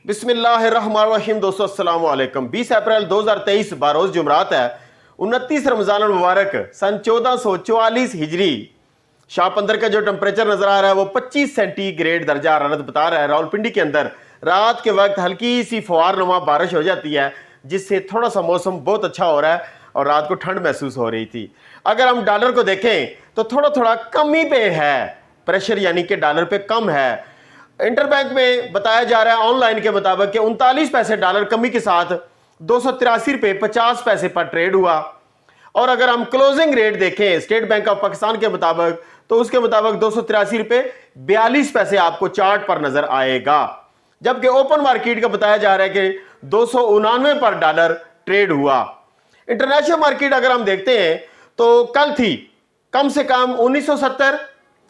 बिस्मिल्लाहिर्रहमानिर्रहीम। दोस्तों अस्सलाम वालेकुम। 20 अप्रैल 2023 बारोज जुमरात है। 29 रमजान मुबारक सन 1444 हिजरी। शाहपंदर का जो टेम्परेचर नजर आ रहा है वो 25 सेंटीग्रेड दर्जा हरारत बता रहा है। रावलपिंडी के अंदर रात के वक्त हल्की सी फुहारनुमा बारिश हो जाती है, जिससे थोड़ा सा मौसम बहुत अच्छा हो रहा है और रात को ठंड महसूस हो रही थी। अगर हम डॉलर को देखें तो थोड़ा थोड़ा कमी पे है प्रेशर, यानी कि डॉलर पे कम है। इंटरबैंक में बताया जा रहा है ऑनलाइन के मुताबिक कि 39 पैसे डॉलर कमी के साथ 283 रुपये 50 पैसे पर ट्रेड हुआ। और अगर हम क्लोजिंग रेट देखें स्टेट बैंक ऑफ पाकिस्तान के मुताबिक तो उसके मुताबिक 283 रुपये 42 पैसे आपको चार्ट पर नजर आएगा, जबकि ओपन मार्केट का बताया जा रहा है कि 299 पर डॉलर ट्रेड हुआ। इंटरनेशनल मार्केट अगर हम देखते हैं तो कल थी कम से कम 1970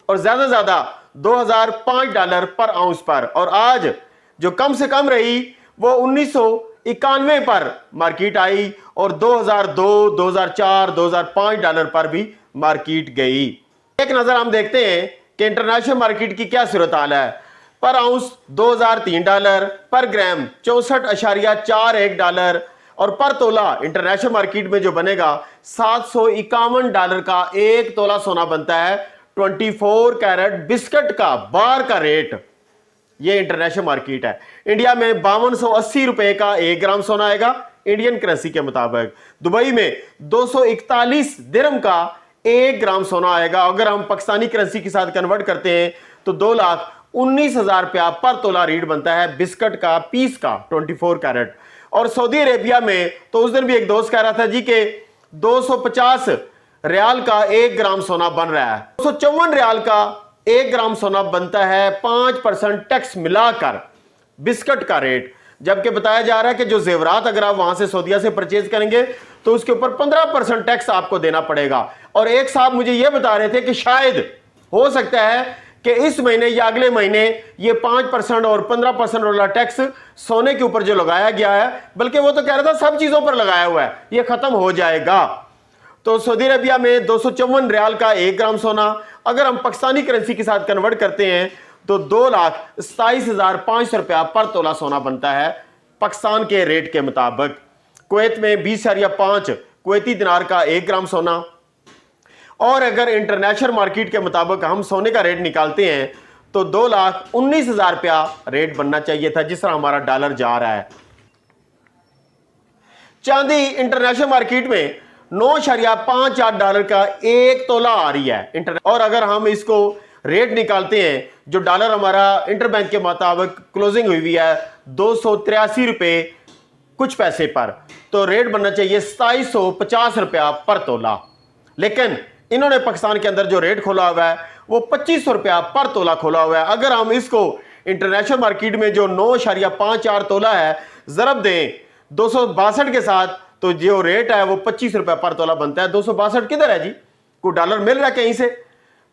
और ज्यादा से ज्यादा 2005 डॉलर पर आउंस पर, और आज जो कम से कम रही वो 1991 पर मार्केट आई और 2002, 2004, 2005 डॉलर पर भी मार्केट गई। एक नजर हम देखते हैं कि इंटरनेशनल मार्केट की क्या सूरत हाल है। पर आउंस 2003 डॉलर, पर ग्राम 64.41 डॉलर और पर तोला इंटरनेशनल मार्केट में जो बनेगा 751 डॉलर का एक तोला सोना बनता है। 24 कैरेट बिस्कट का बार का रेट ये इंटरनेशनल मार्केट है। इंडिया में 5280 रुपए का 1 ग्राम सोना आएगा इंडियन करेंसी के मुताबिक। दुबई में 241 दिरहम का 1 ग्राम सोना आएगा। अगर हम पाकिस्तानी करेंसी के साथ कन्वर्ट करते हैं तो 2,19,000 रुपया पर तोला रेट बनता है बिस्कट का पीस का 24 कैरेट। और सऊदी अरेबिया में तो उस दिन भी एक दोस्त कह रहा था जी के 250 रियाल का 1 ग्राम सोना बन रहा है। 254 रियाल का 1 ग्राम सोना बनता है 5% टैक्स मिलाकर बिस्कट का रेट, जबकि बताया जा रहा है कि जो जेवरात अगर आप वहां से सऊदीया से परचेज करेंगे तो उसके ऊपर 15% टैक्स आपको देना पड़ेगा। और एक साहब मुझे यह बता रहे थे कि शायद हो सकता है कि इस महीने या अगले महीने ये 5% और 15% वाला टैक्स सोने के ऊपर जो लगाया गया है, बल्कि वो तो कह रहा था सब चीजों पर लगाया हुआ है, ये खत्म हो जाएगा। तो सऊदी अरबिया में 254 रियाल का 1 ग्राम सोना अगर हम पाकिस्तानी करेंसी के साथ कन्वर्ट करते हैं तो 2,27,500 रुपया पर तोला सोना बनता है पाकिस्तान के रेट के मुताबिक। कुवैत में 20.5 कुवैती दिनार का 1 ग्राम सोना। और अगर इंटरनेशनल मार्केट के मुताबिक हम सोने का रेट निकालते हैं तो 2,19,000 रुपया रेट बनना चाहिए था, जिस तरह हमारा डॉलर जा रहा है। चांदी इंटरनेशनल मार्केट में 9.58 डॉलर का 1 तोला आ रही है। और अगर हम इसको रेट निकालते हैं जो डॉलर हमारा इंटरबैंक के मुताबिक क्लोजिंग हुई है 283 रुपये कुछ पैसे पर, तो रेट बनना चाहिए 2750 रुपया पर तोला। लेकिन इन्होंने पाकिस्तान के अंदर जो रेट खोला हुआ है वो 2500 रुपया पर तोला खोला हुआ है। अगर हम इसको इंटरनेशनल मार्केट में जो 9.54 तोला है जरब दें 262 के साथ तो जो रेट है वो 25 रुपया पर तोला बनता है। 262 किधर है जी? कोई डॉलर मिल रहा है कहीं से?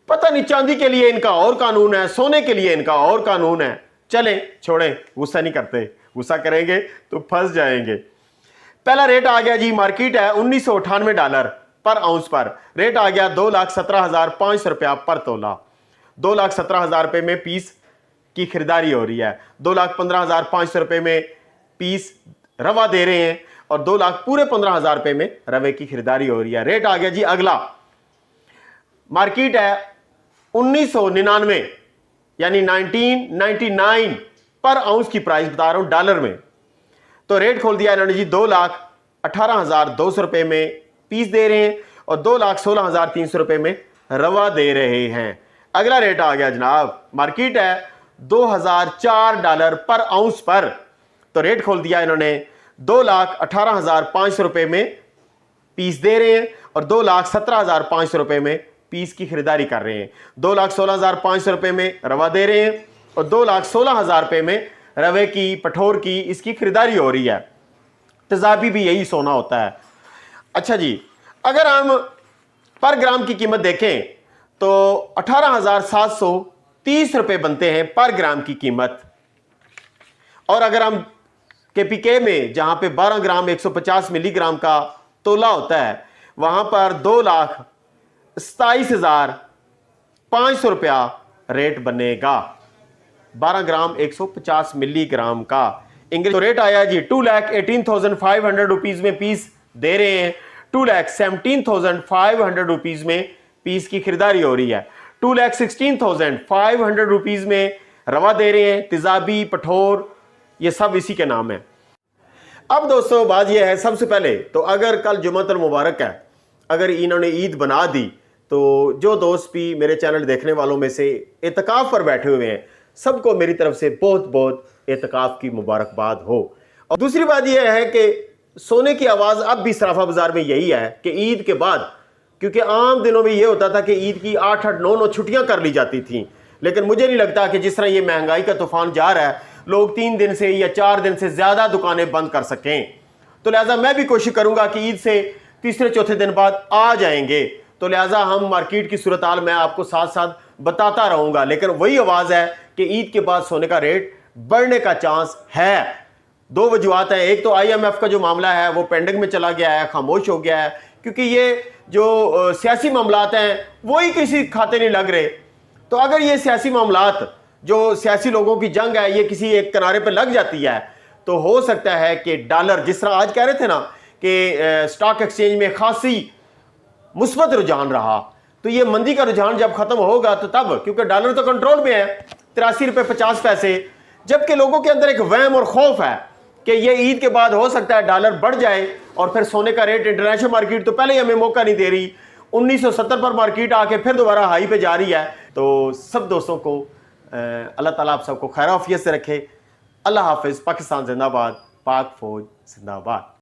पता नहीं। चांदी के लिए इनका और कानून है, सोने के लिए इनका और कानून है। चले छोड़ें, गुस्सा नहीं करते, गुस्सा करेंगे तो फंस जाएंगे। पहला रेट आ गया जी, मार्केट है 1998 डॉलर पर आउंस पर। रेट आ गया 2,17,500 रुपया पर तोला। 2,17,000 रुपये में पीस की खरीदारी हो रही है। 2,15,500 रुपये में पीस रवा दे रहे हैं और 2,15,000 रुपये में रवे की खरीदारी हो रही है। रेट आ गया जी अगला, मार्केट है 1999 यानी 1999 पर आउंस की प्राइस बता रहा हूं डॉलर में। तो रेट खोल दिया इन्होंने जी 2,18,200 रुपये में पीस दे रहे हैं और 2,16,300 रुपये में रवा दे रहे हैं। अगला रेट आ गया जनाब, मार्केट है 2004 डॉलर पर आउंस पर। तो रेट खोल दिया इन्होंने 2,18,500 रुपये में पीस दे रहे हैं और 2,17,500 रुपये में पीस की खरीदारी कर रहे हैं। 2,16,500 रुपये में रवा दे रहे हैं और 2,16,000 रुपये में रवे की पठोर की इसकी खरीदारी हो रही है। तेजाबी भी यही सोना होता है। अच्छा जी, अगर हम पर ग्राम की कीमत देखें तो 18,730 रुपये बनते हैं पर ग्राम की कीमत। और अगर हम केपीके में जहां पे 12 ग्राम 150 मिलीग्राम का तोला होता है वहां पर 2,27,500 रुपया रेट बनेगा 12 ग्राम 150 मिलीग्राम का। इंग्लिश रेट आया जी 2,18,500 रुपीज में पीस दे रहे हैं। 2,17,500 रुपीज में पीस की खरीदारी हो रही है। 2,16,500 रुपीज में रवा दे रहे हैं। तेजाबी, पठोर, ये सब इसी के नाम है। अब दोस्तों बात यह है, सबसे पहले तो अगर कल जुम्मतुल मुबारक है, अगर इन्होंने ईद बना दी, तो जो दोस्त भी मेरे चैनल देखने वालों में से एतकाफ पर बैठे हुए हैं, सबको मेरी तरफ से बहुत बहुत एतकाफ की मुबारकबाद हो। और दूसरी बात यह है कि सोने की आवाज़ अब भी सराफा बाजार में यही है कि ईद के बाद, क्योंकि आम दिनों में यह होता था कि ईद की 8-8, 9-9 छुट्टियां कर ली जाती थी, लेकिन मुझे नहीं लगता कि जिस तरह ये महंगाई का तूफान जा रहा है, लोग 3 दिन से या 4 दिन से ज़्यादा दुकानें बंद कर सकें। तो लिहाजा मैं भी कोशिश करूंगा कि ईद से तीसरे चौथे दिन बाद आ जाएंगे, तो लिहाजा हम मार्केट की सूरत हाल मैं आपको साथ साथ बताता रहूंगा। लेकिन वही आवाज़ है कि ईद के बाद सोने का रेट बढ़ने का चांस है। 2 वजूहत हैं। एक तो IMF का जो मामला है वो पेंडिंग में चला गया है, खामोश हो गया है, क्योंकि ये जो सियासी मामलात हैं वही किसी खाते नहीं लग रहे। तो अगर ये सियासी मामलात, जो सियासी लोगों की जंग है, ये किसी एक किनारे पर लग जाती है, तो हो सकता है कि डॉलर, जिस तरह आज कह रहे थे ना कि स्टॉक एक्सचेंज में खासी मुस्बत रुझान रहा, तो ये मंदी का रुझान जब खत्म होगा तो तब, क्योंकि डॉलर तो कंट्रोल में है 83 रुपये 50 पैसे, जबकि लोगों के अंदर एक वहम और खौफ है कि ये ईद के बाद हो सकता है डॉलर बढ़ जाए और फिर सोने का रेट, इंटरनेशनल मार्केट तो पहले ही हमें मौका नहीं दे रही, 1970 पर मार्केट आके फिर दोबारा हाई पे जा रही है। तो सब दोस्तों को अल्लाह ताला आप सबको खैर आफियत से रखे। अल्लाह हाफिज़। पाकिस्तान जिंदाबाद, पाक फौज जिंदाबाद।